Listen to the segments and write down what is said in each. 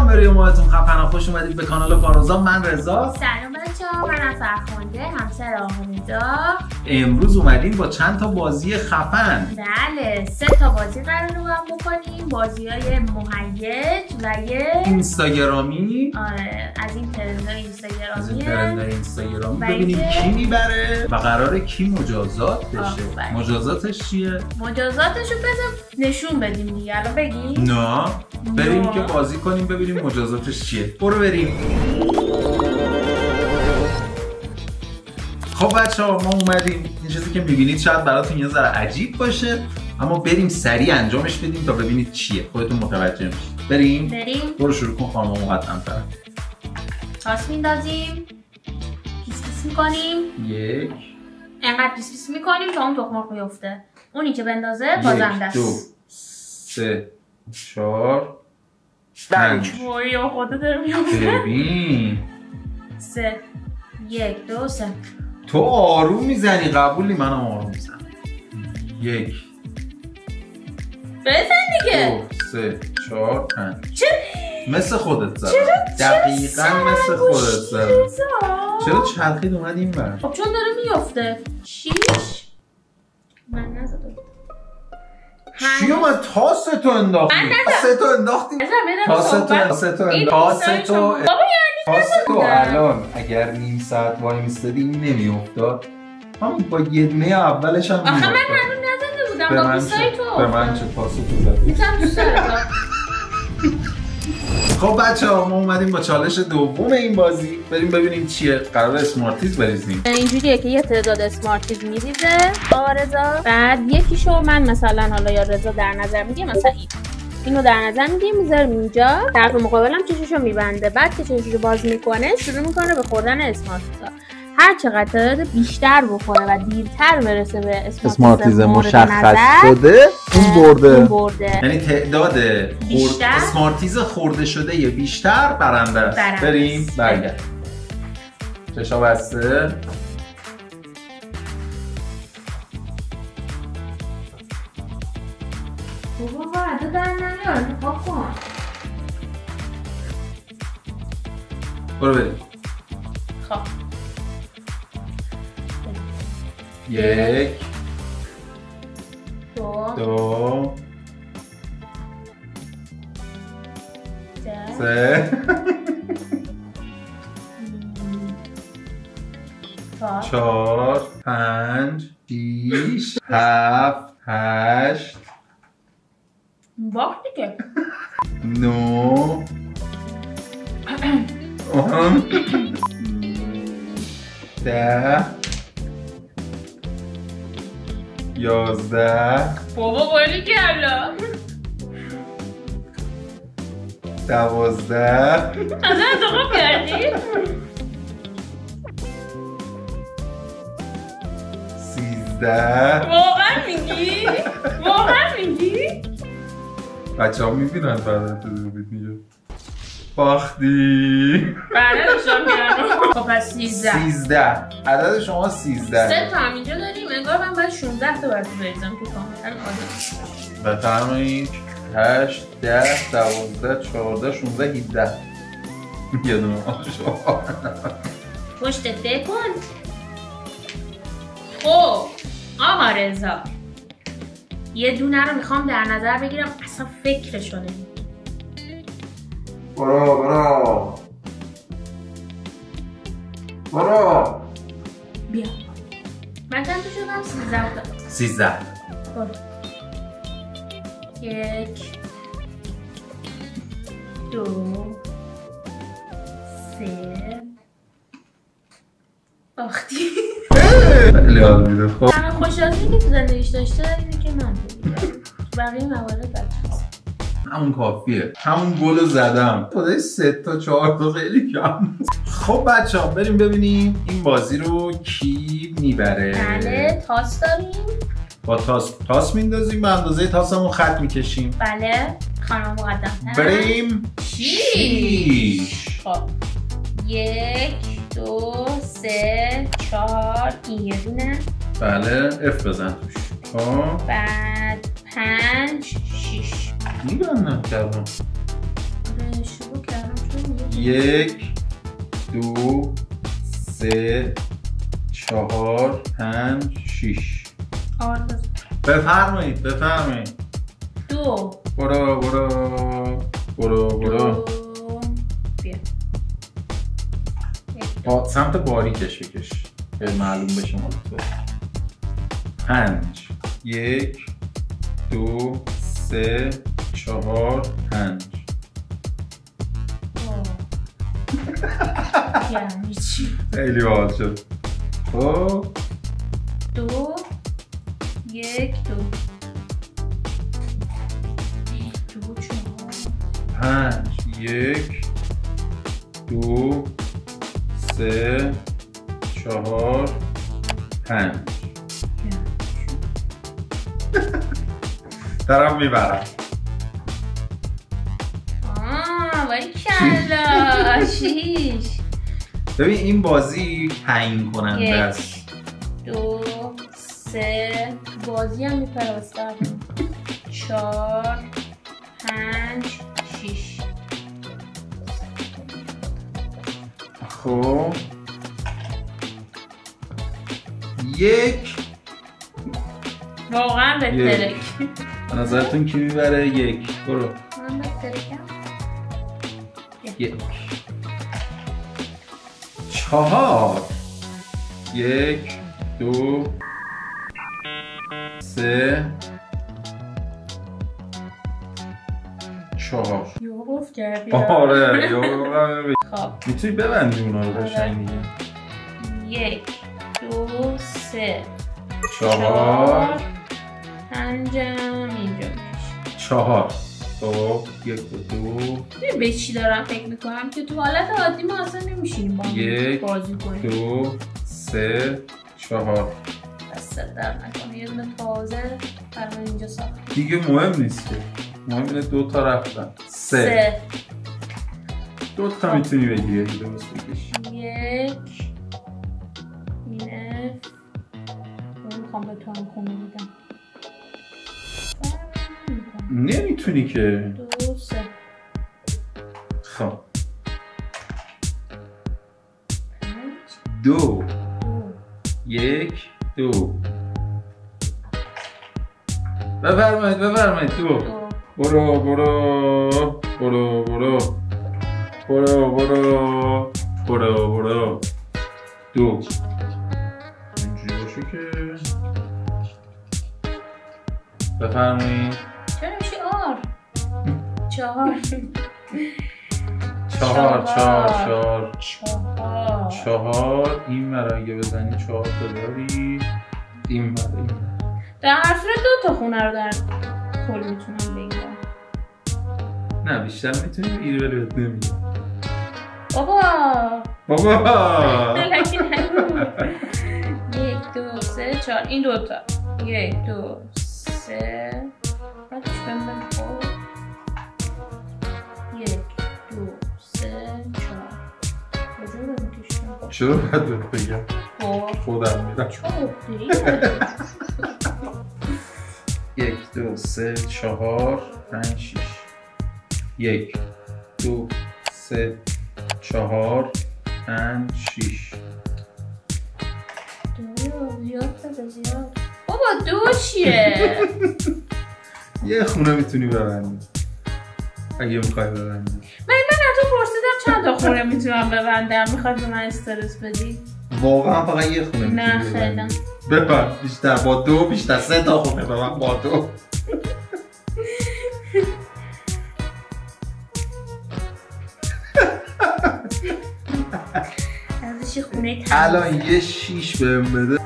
سلام به روی ماهتون خفنا، خوش اومدید به کانال فاروزا. من رضا. سلام بچه‌ها، منم فرخنده، همسر آقا رضا. امروز اومدیم با چند تا بازی خفن. بله، 3 تا بازی قراره رو هم بکنیم. بازی‌های مهیج و یه اینستاگرامی. آره، از این ترندهای اینستاگرامی ببینیم کی میبره و قراره کی مجازات بشه. مجازاتش چیه؟ مجازاتشو بذار نشون بدیم دیگه. الان بگیم؟ نه، بریم که بازی کنیم ببینیم مجازاتش چیه. برو بریم. خب بچه ها، ما اومدیم. این چیزی که میبینید شاید براتون یه ذره عجیب باشه، اما بریم سریع انجامش بدیم تا ببینید چیه. خودتون متوجه میشید. بریم. برو شروع کن خانم مقدم تر. تاس میندازیم، پیس پیس میکنیم. انقدر پیس پیس میکنیم تا اون تخم‌مرغ بیفته. اونی که بندازه بازنده است. 1 2 3 4 5. وای خدا داره میفته. ببین 3 1 2 3. تو آروم میزنی، قبولی؟ منم آروم میزنم. 1 بزن دیگه. 2 3 4 5. چه؟ مثل خودت زدم. دقیقاً مثل خودت زدم. چرا چرخید اومد این بر؟ خب چون داره میفته. 6 من نزدم. چی اومد؟ تاستو انداختی. تاستو انداختی. تاستو الان اگر نیم ساعت وای میستدی این نمیافتاد. هم با یه دونه اولش هم آخه من هنوز نزده بودم با دوستای تو. به من چه تاستو زدی؟ میتونم دوستای تو. خب بچه ها، ما اومدیم با چالش دوم این بازی. بریم ببینیم چیه. قرار اسمارتیز بریزیم. اینجوریه که یه تعداد اسمارتیز میریزه آقا رضا، بعد یکیشو من مثلا حالا یا رضا در نظر میگه، مثلا اینو در نظر میگیم میذاریم اینجا، طرف مقابلم چششو میبنده، بعد که چششو باز میکنه شروع میکنه به خوردن اسمارتیزا. هر چقدر تعداد بیشتر بخوره و دیرتر برسه به اسمارتیز مشخص شده اون برده. یعنی تعداد اسمارتیز خورده شده یه بیشتر برنده است. بریم برگرد. چشا بسته. بابا عدد در نمیار، نگاه کن. برو بریم. خب 1 2 2 3 4 5 6 7 8 باختی که 9 10 11 بابا باری کلا 12 از انتخاب کردی؟ 13 واقعا میگی؟ واقعا میگی؟ بچه ها میبینن بعد تو ویدیو. باختی. بله داشتم میرم. خب پس 13. عدد شما 13. 3 تا هم اینجا داریم. انگار من باید 16 تا باید بریزم که کاملا عادل. بفرمایید. 8 10 12 14 16 17. یه دونه آشا. پشتت بکن. خب آقا رضا، یه دونه رو میخوام در نظر بگیرم، اصلا فکرشو نمی‌کنم. برو بیا. من چند تا شدم؟ 13 تا. برو. 1 2 3 باختی. خیلی حال میده. خب همه خوشحالی که تو زندگیش داشته اینه که من بودم. بقیه موارد بدجنسه. همون کافیه. همون گلو زدم. خدای 3 تا 4 تا خیلی کم. خب بچه ها، بریم ببینیم این بازی رو کی میبره. بله، تاس داریم. با تاس میندازیم، به اندازه تاسمون خط میکشیم. بله خانم مقدم. بریم 6. خب 1 2 3 4 این یه دونه. بله اف بزن توش. خب بعد 5 6 میبندم کردم. شروع کرد. 1 2 3 4 5 6 بفرمایید 2 برو بیا سمت باریکش بکش که معلوم بشه مال تو 5 1 2 3 4 5 یعنی چی؟ خیلی باحال شد. خب 2 1 2 5 1 2 3 4 5 دارم میبرم. باریکلا 6 ببین این بازی تعیین کننده است. 2 3 بازی هم میپرستم 4 5 6 خب 1 واقعا بهتره. به نظرتون کی میبره؟ 1 برو. من بهتره 1 4 1 2 3 4 یو گفت کردی. آره خب میتونی ببندی اونا رو قشنگ دیگه. 1 2 3 4 5 اینجا 4 خب 1 2 به چی دارم فکر میکنم که تو حالت عادی ما اصلا نمیشینیم با هم بازی کنیم. 2 3 4 دست در نکنه یه دونه تازه برای اینجا ساخت دیگه مهم نیست که مهم اینه 2 تا رفتن. 3 2 تا میتونی بگیری درست بکشی. 1 اینه میخوام به تو هم کنه میدم نمیتونی که 2 3 خب 2 1 2 بفرمایید 2 برو 2 اینجوری باشه که بفرمایید. چرا میشه آر 4 این مرا اگه بزنی 4 تا داری. این در هر صورت 2 تا خونه رو در کل میتونم بگیرم. نه بیشتر میتونی بگیری ولی بهت نمیگم. بابا 1 2 3 4 این 2 تا 1 2 3 بعدش بندم خب 1 2 3 4 کجا رو میکشتم؟ چرا باید بهت بگم؟ خودم میرم. 1 2 3 4 5 6 1 2 3 4 5 6 زیاد بابا 2 چیه؟ یه خونه میتونی ببندی اگه میخوای ببندی. من از تو پرسیدم چند تا خونه میتونم ببندم. میخوای به من استرس بدی؟ واقعا فقط یه خونه میتونی ببندی. نه خیلی ببند بیشتر با 2 بیشتر 3 تا خونه ببند با 2. ازش خونه الان یه 6 بهم بده.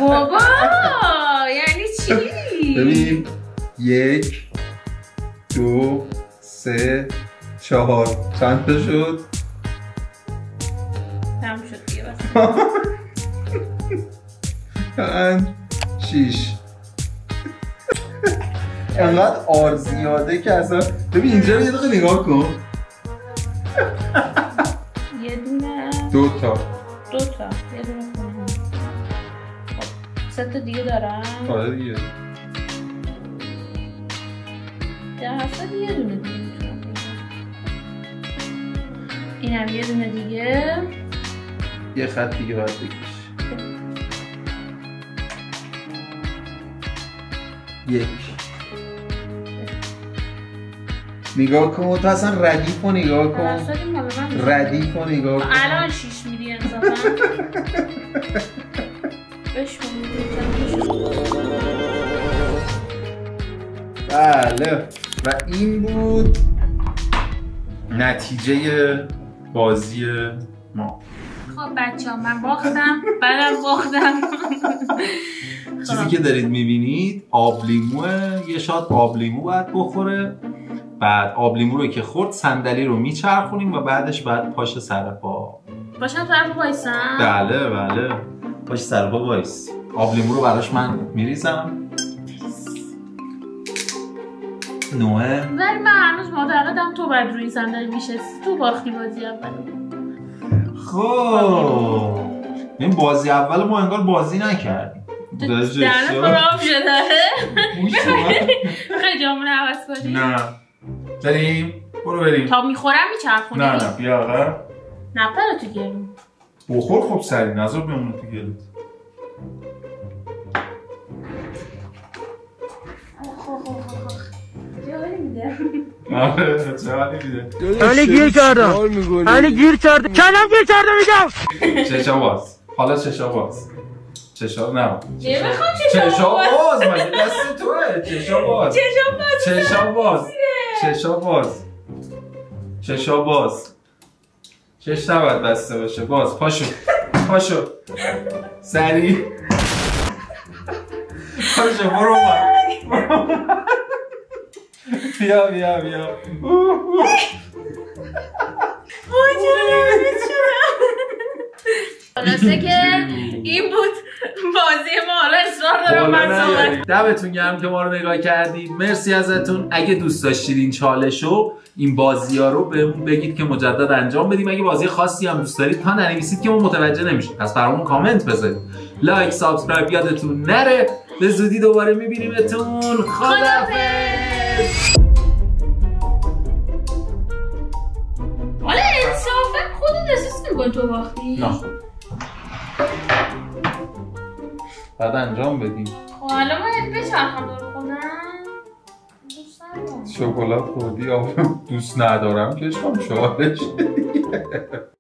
بابا یعنی چی؟ ببین 1 2 3 4 چند تا شد؟ تمام شد دیگه بس. 5 6 انقدر آر زیاده که اصلا. ببین اینجا رو یه دقیقه نگاه کن. یه دونه 2 تا یه دونه خونه. خب 3 تا دیگه دارم. آره دیگه در هفته یه دونه دیگه میتونم بگیرم. میگم یه دونه دیگه. یه خط دیگه باید بکش. یک. نگاه کن تو اصلا ردیف رو نگاه کن. ردیف رو نگاه کن. الان 6 میدی انصافا. بله و این بود نتیجه بازی ما. خب بچه ها من باختم، بعدم باختم. چیزی که دارید میبینید آب لیموه. یه شات آب لیمو باید بخوره. بعد آب لیمو رو که خورد صندلی رو میچرخونیم و بعدش بعد پاش سر پا. پاشم سر پا وایسم؟ بله پاش سر پا وایس. آب لیمو رو براش من میریزم. نوه ولی من هنوز معتقدم تو باید روی صندلی میشستی. تو باختی بازی اول. خب این بازی اول ما انگار بازی نکردیم. درنت خراب شده. خیلی جامونه عوض کنی. نه بریم بریم تا میخورم میچرخونی. نه بیا آقا نپره تو گلو بخور. خب سری نظر بمونه تو گلوت. علی گیر کردم. علی گیر کردم. کلم گیر کردم میگم. چشا باز. حالا چشا باز. چشا نه. نمیخوام چشا باز. مگه دست توه. چشا باز. چشا باز. چشا باز. چشا باز. چش نباید بسته باشه. باز. پاشو سری. پاشو برو بیا خلاصه که این بود بازی ما. حالا اصرار دارم من صحبت. دمتون گرم که ما رو نگاه کردید. مرسی ازتون. اگه دوست داشتید این چالشو این بازی ها رو بهمون بگید که مجدد انجام بدیم. اگه بازی خاصی هم دوست دارید تا ننویسید که ما متوجه نمیشیم. پس برامون کامنت بذارید. لایک سابسکرایب یادتون نره. به زودی دوباره میبینیمتون. خداحافظ. حالا انصافا خودت احساس می‌کنی تو باختی؟ نه بعد انجام بدیم. خب حالا باید بچرخم دور خودم. دوست ندارم شکلات خوردی آب دوست ندارم که شام شوارش